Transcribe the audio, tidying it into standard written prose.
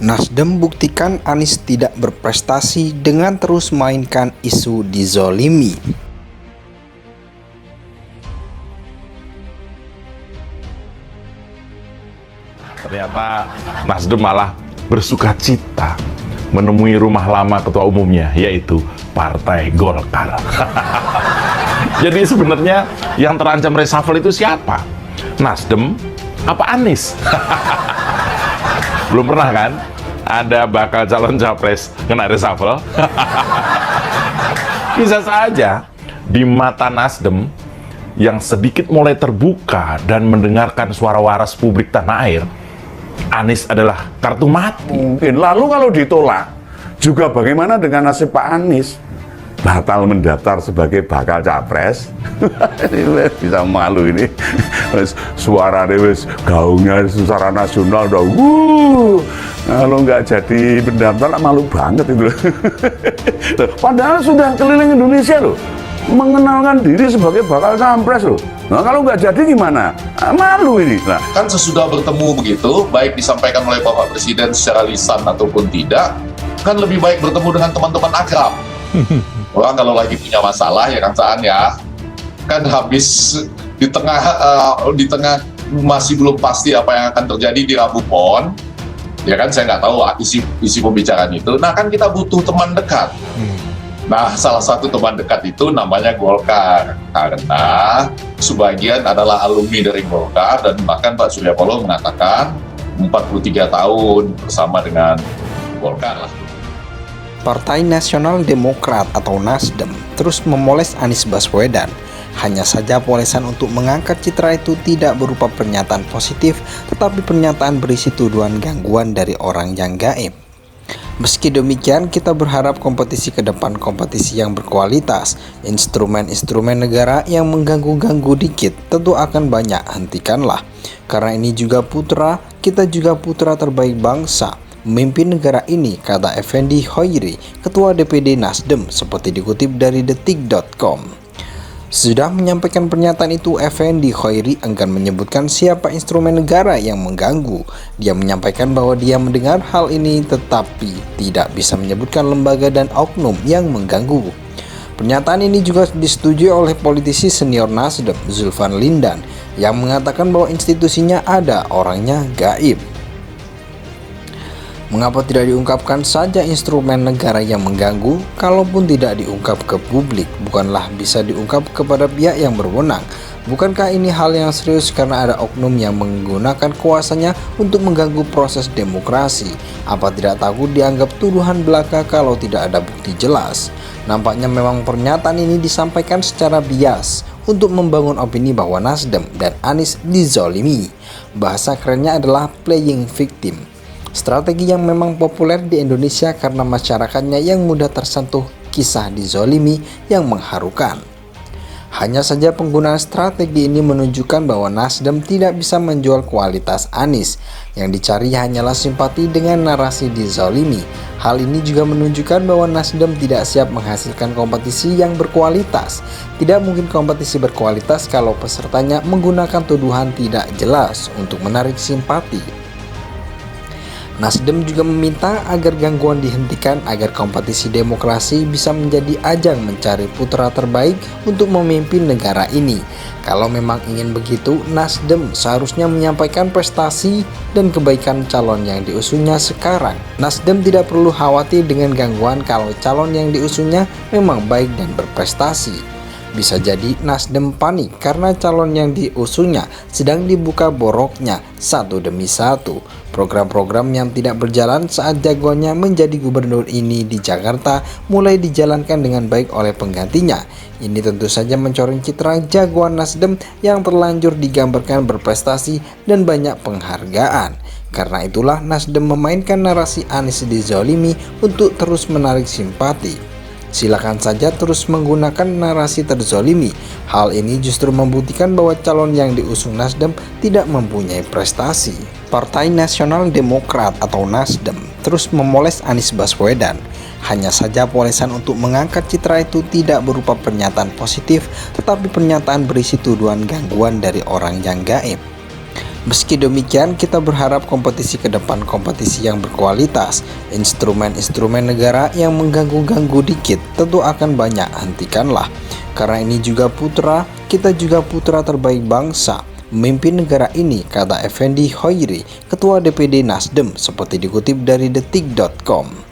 Nasdem buktikan Anies tidak berprestasi dengan terus mainkan isu dizolimi. Ternyata Nasdem malah bersukacita menemui rumah lama ketua umumnya, yaitu Partai Golkar. Jadi sebenarnya yang terancam reshuffle itu siapa? Nasdem apa Anies? Belum pernah kan ada bakal calon capres kena reshuffle? Bisa saja di mata Nasdem yang sedikit mulai terbuka dan mendengarkan suara waras publik tanah air, Anies adalah kartu mati. Mungkin. Lalu kalau ditolak, juga bagaimana dengan nasib Pak Anies? Batal mendaftar sebagai bakal capres. Ini bisa malu ini. Suara wis gaungnya secara nasional udah kalau nggak jadi pendaftar malu banget itu. Padahal sudah keliling Indonesia loh, mengenalkan diri sebagai bakal capres loh. Nah kalau nggak jadi gimana? Malu ini. Nah, kan sesudah bertemu begitu, baik disampaikan oleh Bapak Presiden secara lisan ataupun tidak, kan lebih baik bertemu dengan teman-teman akrab. Orang kalau lagi punya masalah ya Kang Saan ya, kan habis di tengah masih belum pasti apa yang akan terjadi di Rabu Pon, ya kan saya nggak tahu isi pembicaraan itu. Nah kan kita butuh teman dekat. Nah salah satu teman dekat itu namanya Golkar, karena sebagian adalah alumni dari Golkar dan bahkan Pak Surya Paloh mengatakan 43 tahun bersama dengan Golkar lah. Partai Nasional Demokrat atau Nasdem terus memoles Anies Baswedan. Hanya saja polesan untuk mengangkat citra itu tidak berupa pernyataan positif, tetapi pernyataan berisi tuduhan gangguan dari orang yang gaib. Meski demikian, kita berharap kompetisi ke depan kompetisi yang berkualitas. Instrumen-instrumen negara yang mengganggu-ganggu dikit tentu akan banyak hentikanlah. Karena ini juga putra, kita juga putra terbaik bangsa. Memimpin negara ini, kata Effendi Hoiri, Ketua DPD Nasdem, seperti dikutip dari detik.com. Sudah menyampaikan pernyataan itu, Effendi Hoiri enggan menyebutkan siapa instrumen negara yang mengganggu. Dia menyampaikan bahwa dia mendengar hal ini tetapi tidak bisa menyebutkan lembaga dan oknum yang mengganggu. Pernyataan ini juga disetujui oleh politisi senior Nasdem, Zulfan Lindan, yang mengatakan bahwa institusinya ada orangnya gaib. Mengapa tidak diungkapkan saja instrumen negara yang mengganggu? Kalaupun tidak diungkap ke publik, bukanlah bisa diungkap kepada pihak yang berwenang. Bukankah ini hal yang serius karena ada oknum yang menggunakan kuasanya untuk mengganggu proses demokrasi? Apa tidak takut dianggap tuduhan belaka kalau tidak ada bukti jelas? Nampaknya memang pernyataan ini disampaikan secara bias untuk membangun opini bahwa Nasdem dan Anies dizolimi. Bahasa kerennya adalah playing victim. Strategi yang memang populer di Indonesia karena masyarakatnya yang mudah tersentuh kisah dizolimi yang mengharukan. Hanya saja penggunaan strategi ini menunjukkan bahwa Nasdem tidak bisa menjual kualitas Anies. Yang dicari hanyalah simpati dengan narasi dizolimi. Hal ini juga menunjukkan bahwa Nasdem tidak siap menghasilkan kompetisi yang berkualitas. Tidak mungkin kompetisi berkualitas kalau pesertanya menggunakan tuduhan tidak jelas untuk menarik simpati. Nasdem juga meminta agar gangguan dihentikan agar kompetisi demokrasi bisa menjadi ajang mencari putra terbaik untuk memimpin negara ini. Kalau memang ingin begitu, Nasdem seharusnya menyampaikan prestasi dan kebaikan calon yang diusungnya sekarang. Nasdem tidak perlu khawatir dengan gangguan kalau calon yang diusungnya memang baik dan berprestasi. Bisa jadi Nasdem panik karena calon yang diusungnya sedang dibuka boroknya satu demi satu. Program-program yang tidak berjalan saat jagoannya menjadi gubernur ini di Jakarta mulai dijalankan dengan baik oleh penggantinya. Ini tentu saja mencoreng citra jagoan Nasdem yang terlanjur digambarkan berprestasi dan banyak penghargaan. Karena itulah Nasdem memainkan narasi Anies dizolimi untuk terus menarik simpati. Silakan saja terus menggunakan narasi terzolimi. Hal ini justru membuktikan bahwa calon yang diusung Nasdem tidak mempunyai prestasi. Partai Nasional Demokrat atau Nasdem terus memoles Anies Baswedan. Hanya saja polesan untuk mengangkat citra itu tidak berupa pernyataan positif, tetapi pernyataan berisi tuduhan gangguan dari orang yang gaib. Meski demikian, kita berharap kompetisi ke depan kompetisi yang berkualitas. Instrumen-instrumen negara yang mengganggu-ganggu dikit tentu akan banyak hentikanlah. Karena ini juga putra, kita juga putra terbaik bangsa. Memimpin negara ini, kata Effendi Hoiri, Ketua DPD Nasdem, seperti dikutip dari detik.com.